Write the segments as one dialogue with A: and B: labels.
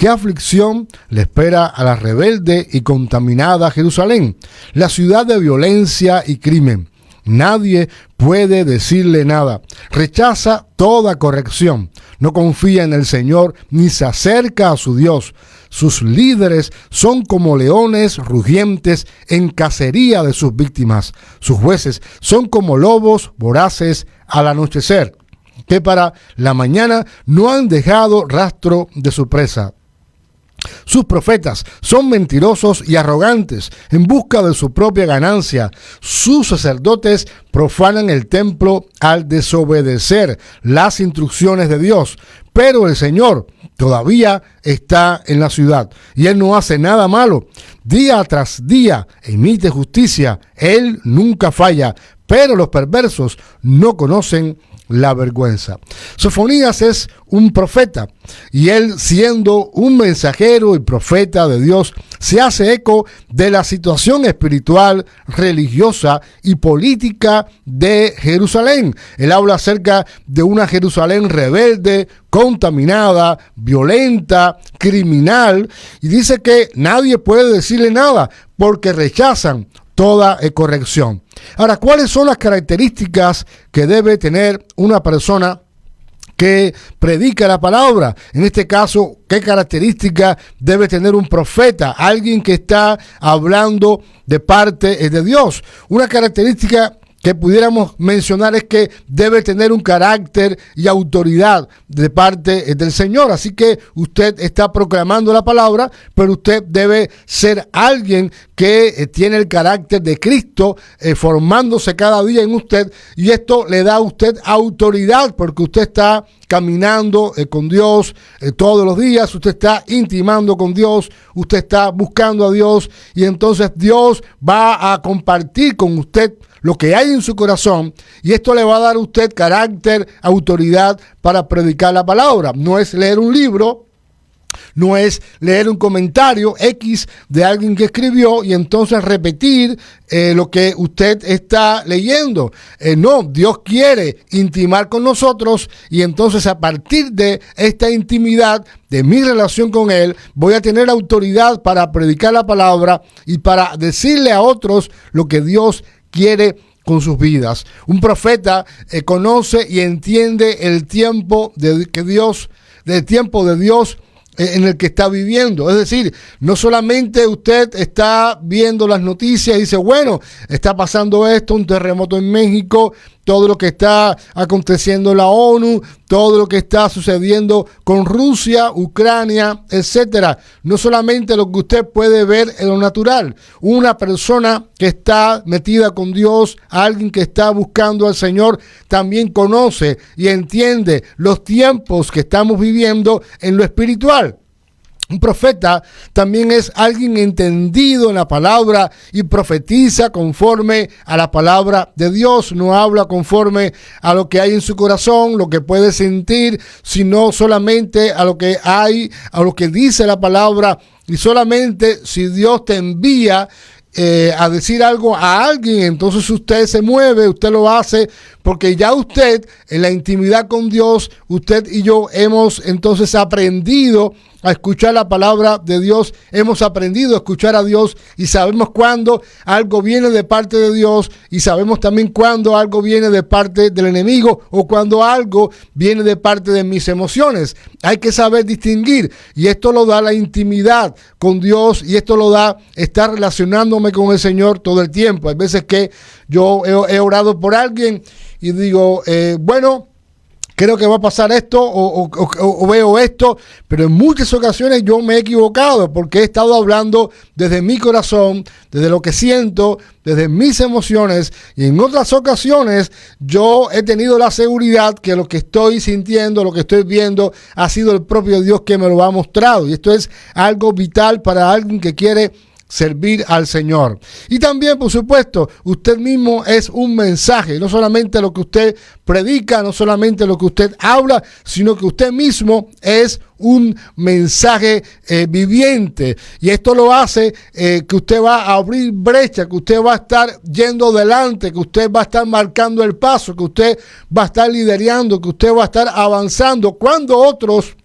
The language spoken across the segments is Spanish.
A: ¿Qué aflicción le espera a la rebelde y contaminada Jerusalén, la ciudad de violencia y crimen? Nadie puede decirle nada. Rechaza toda corrección. No confía en el Señor ni se acerca a su Dios. Sus líderes son como leones rugientes en cacería de sus víctimas. Sus jueces son como lobos voraces al anochecer, que para la mañana no han dejado rastro de su presa. Sus profetas son mentirosos y arrogantes en busca de su propia ganancia. Sus sacerdotes profanan el templo al desobedecer las instrucciones de Dios. Pero el Señor todavía está en la ciudad y Él no hace nada malo. Día tras día emite justicia. Él nunca falla, pero los perversos no conocen la vergüenza. Sofonías es un profeta y él, siendo un mensajero y profeta de Dios, se hace eco de la situación espiritual, religiosa y política de Jerusalén. Él habla acerca de una Jerusalén rebelde, contaminada, violenta, criminal, y dice que nadie puede decirle nada porque rechazan toda corrección. Ahora, ¿cuáles son las características que debe tener una persona que predica la palabra? En este caso, ¿qué características debe tener un profeta? Alguien que está hablando de parte de Dios. Una característica que pudiéramos mencionar es que debe tener un carácter y autoridad de parte del Señor. Así que usted está proclamando la palabra, pero usted debe ser alguien que tiene el carácter de Cristo formándose cada día en usted, y esto le da a usted autoridad porque usted está caminando con Dios todos los días, usted está intimando con Dios, usted está buscando a Dios, y entonces Dios va a compartir con usted lo que hay en su corazón, y esto le va a dar a usted carácter, autoridad para predicar la palabra. No es leer un libro, no es leer un comentario X de alguien que escribió y entonces repetir lo que usted está leyendo. No, Dios quiere intimar con nosotros, y entonces a partir de esta intimidad, de mi relación con Él, voy a tener autoridad para predicar la palabra y para decirle a otros lo que Dios quiere con sus vidas. Un profeta conoce y entiende el tiempo de Dios en el que está viviendo. Es decir, no solamente usted está viendo las noticias y dice, bueno, está pasando esto, un terremoto en México, todo lo que está aconteciendo en la ONU, todo lo que está sucediendo con Rusia, Ucrania, etcétera. No solamente lo que usted puede ver en lo natural. Una persona que está metida con Dios, alguien que está buscando al Señor, también conoce y entiende los tiempos que estamos viviendo en lo espiritual. Un profeta también es alguien entendido en la palabra y profetiza conforme a la palabra de Dios. No habla conforme a lo que hay en su corazón, lo que puede sentir, sino solamente a lo que hay, a lo que dice la palabra. Y solamente si Dios te envía a decir algo a alguien, entonces usted se mueve, usted lo hace, porque ya usted en la intimidad con Dios, usted y yo hemos entonces aprendido a escuchar la palabra de Dios, hemos aprendido a escuchar a Dios y sabemos cuándo algo viene de parte de Dios, y sabemos también cuándo algo viene de parte del enemigo o cuando algo viene de parte de mis emociones. Hay que saber distinguir, y esto lo da la intimidad con Dios, y esto lo da estar relacionándome con el Señor todo el tiempo. Hay veces que yo he orado por alguien y digo, bueno, creo que va a pasar esto o veo esto, pero en muchas ocasiones yo me he equivocado porque he estado hablando desde mi corazón, desde lo que siento, desde mis emociones, y en otras ocasiones yo he tenido la seguridad que lo que estoy sintiendo, lo que estoy viendo, ha sido el propio Dios que me lo ha mostrado, y esto es algo vital para alguien que quiere servir al Señor. Y también, por supuesto, usted mismo es un mensaje, no solamente lo que usted predica, no solamente lo que usted habla, sino que usted mismo es un mensaje viviente, y esto lo hace que usted va a abrir brecha, que usted va a estar yendo adelante, que usted va a estar marcando el paso, que usted va a estar liderando, que usted va a estar avanzando cuando otros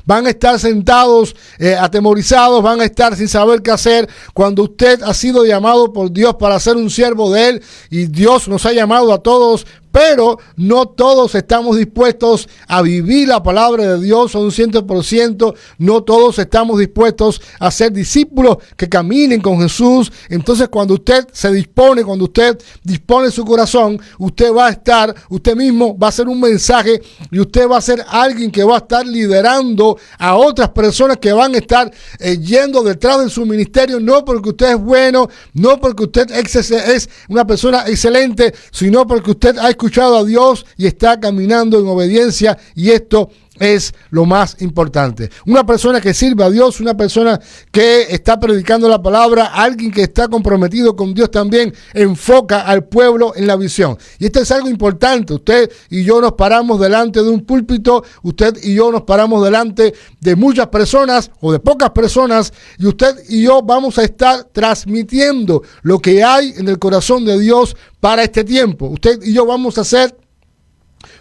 A: Van a estar sentados, atemorizados, van a estar sin saber qué hacer cuando usted ha sido llamado por Dios para ser un siervo de Él, y Dios nos ha llamado a todos, pero no todos estamos dispuestos a vivir la palabra de Dios a un 100%, no todos estamos dispuestos a ser discípulos que caminen con Jesús. Entonces, cuando usted se dispone, cuando usted dispone su corazón, usted va a estar, usted mismo va a ser un mensaje, y usted va a ser alguien que va a estar liderando a otras personas que van a estar yendo detrás de su ministerio, no porque usted es bueno, no porque usted es una persona excelente, sino porque usted ha escuchado a Dios y está caminando en obediencia, y esto es lo más importante. Una persona que sirve a Dios, una persona que está predicando la palabra, alguien que está comprometido con Dios también enfoca al pueblo en la visión. Y esto es algo importante. Usted y yo nos paramos delante de un púlpito, usted y yo nos paramos delante de muchas personas o de pocas personas, y usted y yo vamos a estar transmitiendo lo que hay en el corazón de Dios para este tiempo. Usted y yo vamos a ser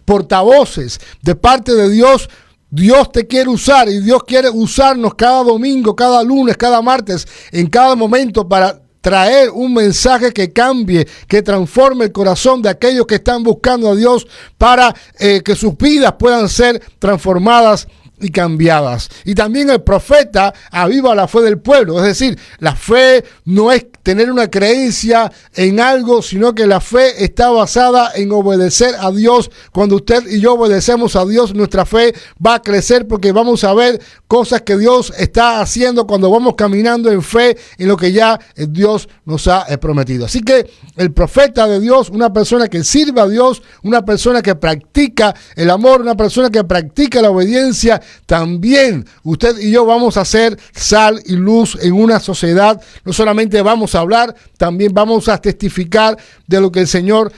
A: portavoces de parte de Dios. Dios te quiere usar, y Dios quiere usarnos cada domingo, cada lunes, cada martes, en cada momento, para traer un mensaje que cambie, que transforme el corazón de aquellos que están buscando a Dios, para que sus vidas puedan ser transformadas y cambiadas. Y también el profeta aviva la fe del pueblo. Es decir, la fe no es tener una creencia en algo, sino que la fe está basada en obedecer a Dios. Cuando usted y yo obedecemos a Dios, nuestra fe va a crecer, porque vamos a ver cosas que Dios está haciendo cuando vamos caminando en fe en lo que ya Dios nos ha prometido. Así que el profeta de Dios, una persona que sirve a Dios, una persona que practica el amor, una persona que practica la obediencia, también usted y yo vamos a ser sal y luz en una sociedad. No solamente vamos a hablar, también vamos a testificar de lo que el Señor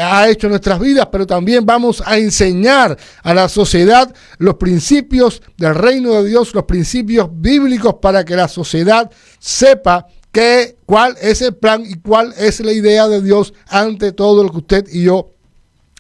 A: ha hecho en nuestras vidas, pero también vamos a enseñar a la sociedad los principios del reino de Dios, los principios bíblicos, para que la sociedad sepa cuál es el plan y cuál es la idea de Dios ante todo lo que usted y yo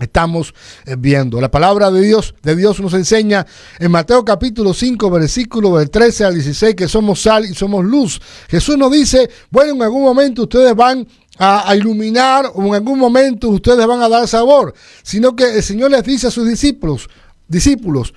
A: estamos viendo. La palabra de Dios nos enseña en Mateo capítulo 5, versículo del 13 al 16, que somos sal y somos luz. Jesús nos dice, bueno, en algún momento ustedes van a iluminar, o en algún momento ustedes van a dar sabor, sino que el Señor les dice a sus discípulos,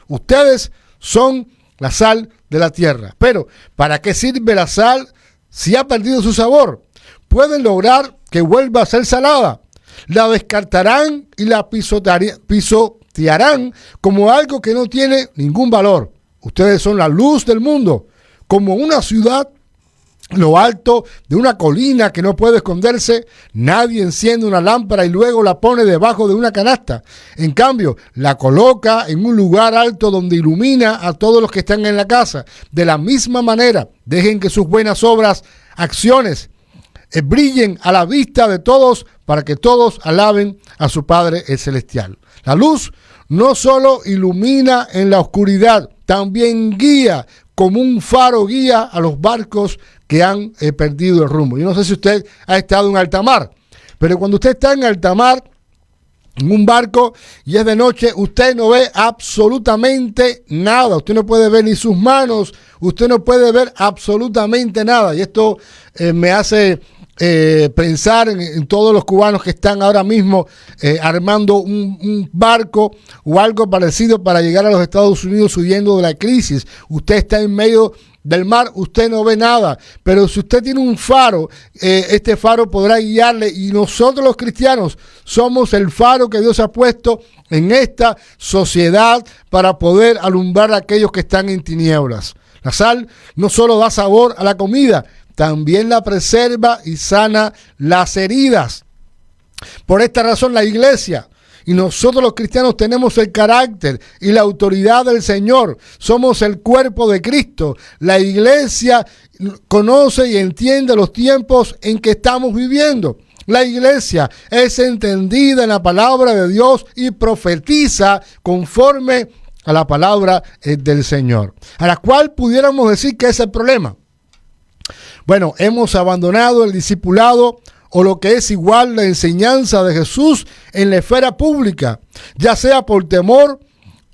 A: ustedes son la sal de la tierra. Pero, ¿para qué sirve la sal si ha perdido su sabor? Pueden lograr que vuelva a ser salada. La descartarán y la pisotearán como algo que no tiene ningún valor. Ustedes son la luz del mundo, como una ciudad en lo alto de una colina que no puede esconderse. Nadie enciende una lámpara y luego la pone debajo de una canasta. En cambio, la coloca en un lugar alto donde ilumina a todos los que están en la casa. De la misma manera, dejen que sus buenas obras, acciones, brillen a la vista de todos, para que todos alaben a su Padre el Celestial. La luz no solo ilumina en la oscuridad, también guía, como un faro guía a los barcos que han perdido el rumbo. Yo no sé si usted ha estado en alta mar, pero cuando usted está en alta mar, en un barco, y es de noche, usted no ve absolutamente nada. Usted no puede ver ni sus manos, usted no puede ver absolutamente nada. Y esto me hace pensar en todos los cubanos que están ahora mismo armando un barco o algo parecido para llegar a los Estados Unidos huyendo de la crisis. Usted está en medio del mar, usted no ve nada, pero si usted tiene un faro, este faro podrá guiarle, y nosotros los cristianos somos el faro que Dios ha puesto en esta sociedad para poder alumbrar a aquellos que están en tinieblas. La sal no solo da sabor a la comida, también la preserva y sana las heridas. Por esta razón, la iglesia y nosotros los cristianos tenemos el carácter y la autoridad del Señor. Somos el cuerpo de Cristo. La iglesia conoce y entiende los tiempos en que estamos viviendo. La iglesia es entendida en la palabra de Dios y profetiza conforme a la palabra del Señor. A la cual pudiéramos decir que es el problema. Bueno, hemos abandonado el discipulado, o lo que es igual, la enseñanza de Jesús en la esfera pública, ya sea por temor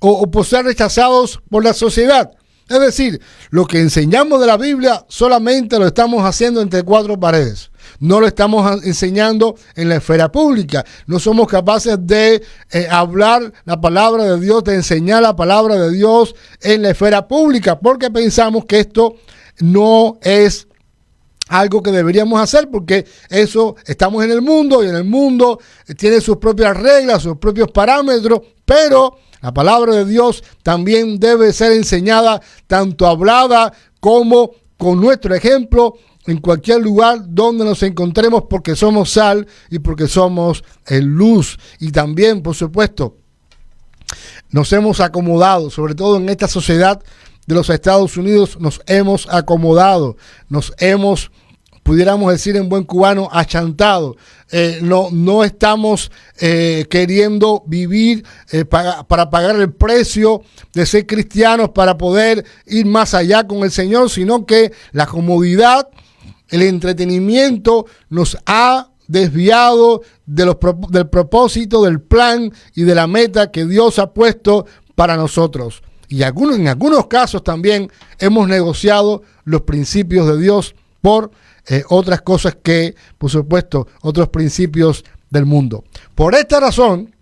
A: o por ser rechazados por la sociedad. Es decir, lo que enseñamos de la Biblia solamente lo estamos haciendo entre cuatro paredes. No lo estamos enseñando en la esfera pública. No somos capaces de hablar la palabra de Dios, de enseñar la palabra de Dios en la esfera pública, porque pensamos que esto no es algo que deberíamos hacer, porque eso, estamos en el mundo y en el mundo tiene sus propias reglas, sus propios parámetros, pero la palabra de Dios también debe ser enseñada, tanto hablada como con nuestro ejemplo, en cualquier lugar donde nos encontremos, porque somos sal y porque somos luz. Y también, por supuesto, nos hemos acomodado, sobre todo en esta sociedad de los Estados Unidos, nos hemos acomodado, nos hemos, pudiéramos decir en buen cubano, achantado. No estamos queriendo vivir para pagar el precio de ser cristianos, para poder ir más allá con el Señor, sino que la comodidad, el entretenimiento nos ha desviado del propósito, del plan y de la meta que Dios ha puesto para nosotros. Y en algunos casos también hemos negociado los principios de Dios por otras cosas que, por supuesto, otros principios del mundo. Por esta razón,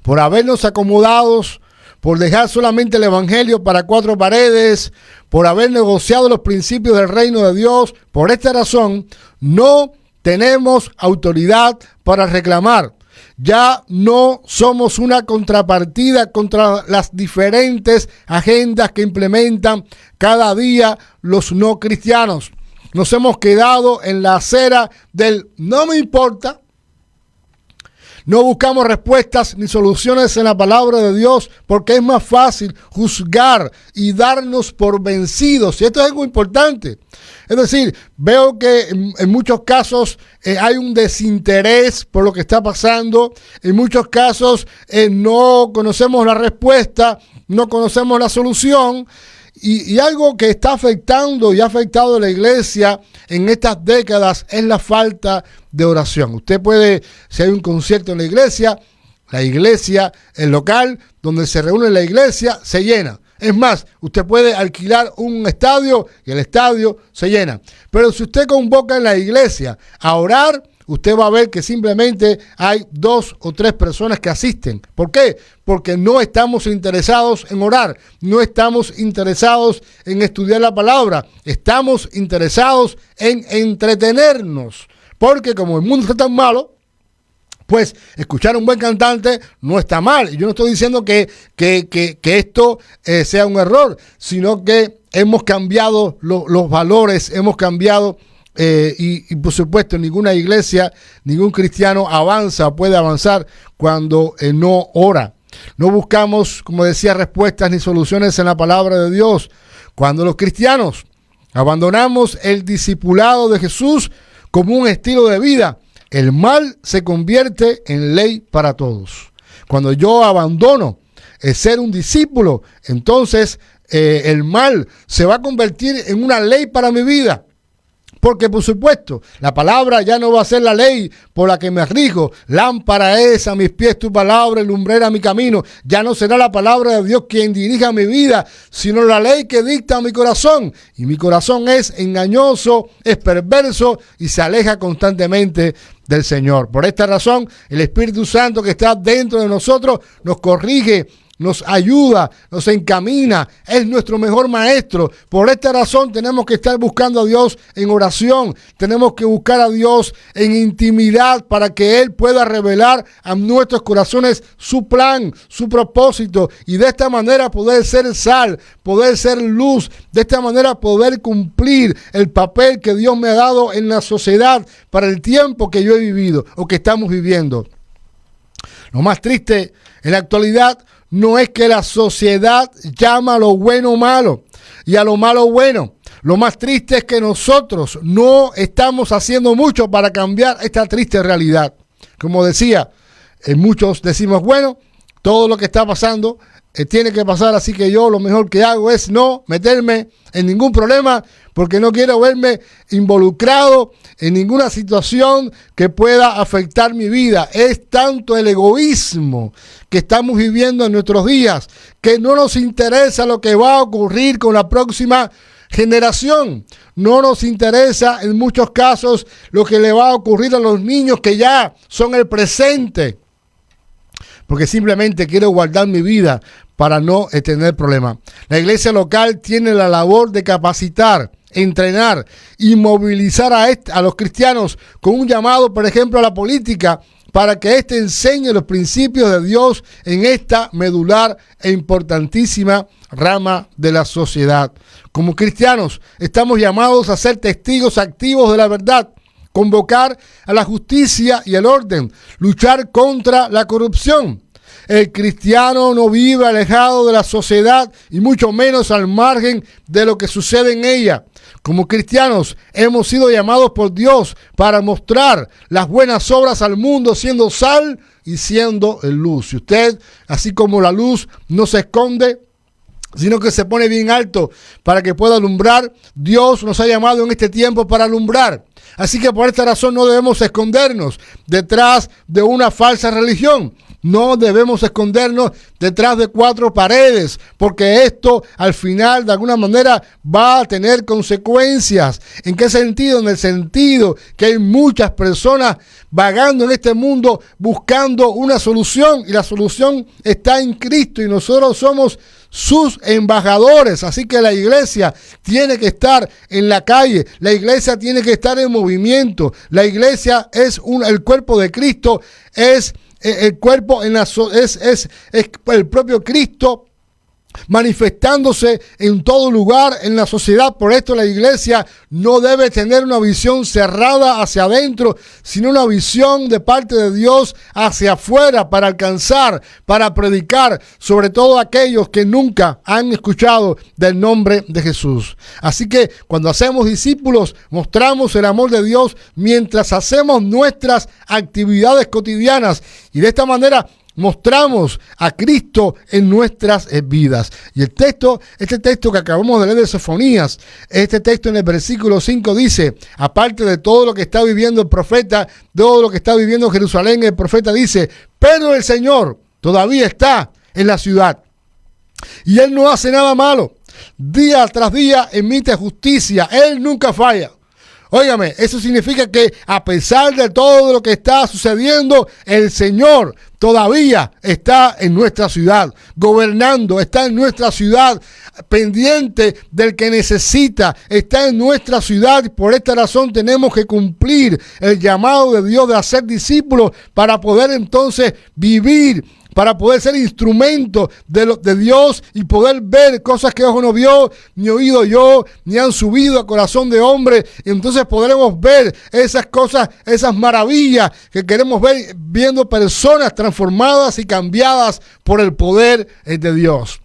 A: por habernos acomodados, por dejar solamente el evangelio para cuatro paredes, por haber negociado los principios del reino de Dios, por esta razón no tenemos autoridad para reclamar. Ya no somos una contrapartida contra las diferentes agendas que implementan cada día los no cristianos. Nos hemos quedado en la acera del no me importa. No buscamos respuestas ni soluciones en la palabra de Dios, porque es más fácil juzgar y darnos por vencidos. Y esto es algo importante. Es decir, veo que en muchos casos hay un desinterés por lo que está pasando. En muchos casos no conocemos la respuesta, no conocemos la solución. Y algo que está afectando y ha afectado a la iglesia en estas décadas es la falta de oración. Usted puede, si hay un concierto en la iglesia, el local donde se reúne la iglesia, se llena. Es más, usted puede alquilar un estadio y el estadio se llena. Pero si usted convoca en la iglesia a orar, usted va a ver que simplemente hay 2 o 3 personas que asisten. ¿Por qué? Porque no estamos interesados en orar, no estamos interesados en estudiar la palabra, estamos interesados en entretenernos. Porque como el mundo está tan malo, pues escuchar a un buen cantante no está mal. Y yo no estoy diciendo que esto sea un error, sino que hemos cambiado los valores, hemos cambiado. Y por supuesto ninguna iglesia, ningún cristiano puede avanzar cuando no ora. No buscamos, como decía, respuestas ni soluciones en la palabra de Dios. Cuando los cristianos abandonamos el discipulado de Jesús como un estilo de vida, el mal se convierte en ley para todos. Cuando yo abandono el ser un discípulo, entonces el mal se va a convertir en una ley para mi vida. Porque, por supuesto, la palabra ya no va a ser la ley por la que me rijo. Lámpara es a mis pies tu palabra y lumbrera mi camino. Ya no será la palabra de Dios quien dirija mi vida, sino la ley que dicta mi corazón. Y mi corazón es engañoso, es perverso y se aleja constantemente del Señor. Por esta razón, el Espíritu Santo que está dentro de nosotros nos corrige, nos ayuda, nos encamina, es nuestro mejor maestro. Por esta razón tenemos que estar buscando a Dios en oración, tenemos que buscar a Dios en intimidad para que Él pueda revelar a nuestros corazones su plan, su propósito, y de esta manera poder ser sal, poder ser luz, de esta manera poder cumplir el papel que Dios me ha dado en la sociedad para el tiempo que yo he vivido o que estamos viviendo. Lo más triste en la actualidad no es que la sociedad llama a lo bueno malo y a lo malo bueno. Lo más triste es que nosotros no estamos haciendo mucho para cambiar esta triste realidad. Como decía, muchos decimos, bueno, todo lo que está pasando tiene que pasar, así que yo lo mejor que hago es no meterme en ningún problema porque no quiero verme involucrado en ninguna situación que pueda afectar mi vida. Es tanto el egoísmo que estamos viviendo en nuestros días que no nos interesa lo que va a ocurrir con la próxima generación. No nos interesa en muchos casos lo que le va a ocurrir a los niños que ya son el presente, porque simplemente quiero guardar mi vida para no tener problemas. La iglesia local tiene la labor de capacitar, entrenar y movilizar a los cristianos con un llamado, por ejemplo, a la política, para que éste enseñe los principios de Dios en esta medular e importantísima rama de la sociedad. Como cristianos, estamos llamados a ser testigos activos de la verdad, convocar a la justicia y el orden, luchar contra la corrupción. El cristiano no vive alejado de la sociedad y mucho menos al margen de lo que sucede en ella. Como cristianos hemos sido llamados por Dios para mostrar las buenas obras al mundo, siendo sal y siendo luz. Y usted, así como la luz no se esconde, sino que se pone bien alto para que pueda alumbrar, Dios nos ha llamado en este tiempo para alumbrar. Así que por esta razón no debemos escondernos detrás de una falsa religión. No debemos escondernos detrás de cuatro paredes, porque esto al final de alguna manera va a tener consecuencias. ¿En qué sentido? En el sentido que hay muchas personas vagando en este mundo buscando una solución, y la solución está en Cristo y nosotros somos sus embajadores. Así que la iglesia tiene que estar en la calle, la iglesia tiene que estar en movimiento. La iglesia es el cuerpo de Cristo, es el cuerpo es el propio Cristo manifestándose en todo lugar en la sociedad. Por esto la iglesia no debe tener una visión cerrada hacia adentro, sino una visión de parte de Dios hacia afuera, para alcanzar, para predicar, sobre todo aquellos que nunca han escuchado del nombre de Jesús. Así que cuando hacemos discípulos, mostramos el amor de Dios mientras hacemos nuestras actividades cotidianas, y de esta manera mostramos a Cristo en nuestras vidas. Y este texto que acabamos de leer de Sofonías, este texto en el versículo 5 dice, aparte de todo lo que está viviendo el profeta, todo lo que está viviendo Jerusalén, el profeta dice, pero el Señor todavía está en la ciudad y Él no hace nada malo. Día tras día emite justicia, Él nunca falla. Óigame, eso significa que a pesar de todo lo que está sucediendo, el Señor todavía está en nuestra ciudad, gobernando, está en nuestra ciudad, pendiente del que necesita, está en nuestra ciudad. Y por esta razón tenemos que cumplir el llamado de Dios de hacer discípulos para poder entonces vivir, para poder ser instrumento de Dios y poder ver cosas que ojo no vio, ni oído yo, ni han subido a corazón de hombre. Y entonces podremos ver esas cosas, esas maravillas que queremos ver, viendo personas transformadas y cambiadas por el poder de Dios.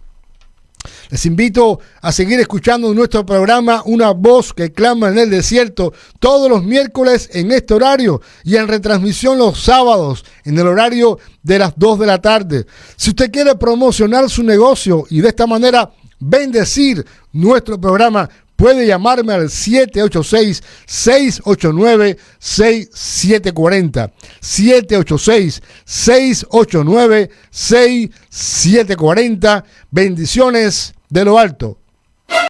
A: Les invito a seguir escuchando nuestro programa Una Voz que Clama en el Desierto todos los miércoles en este horario y en retransmisión los sábados en el horario de las 2 de la tarde. Si usted quiere promocionar su negocio y de esta manera bendecir nuestro programa, puede llamarme al 786-689-6740. 786-689-6740. Bendiciones de lo alto.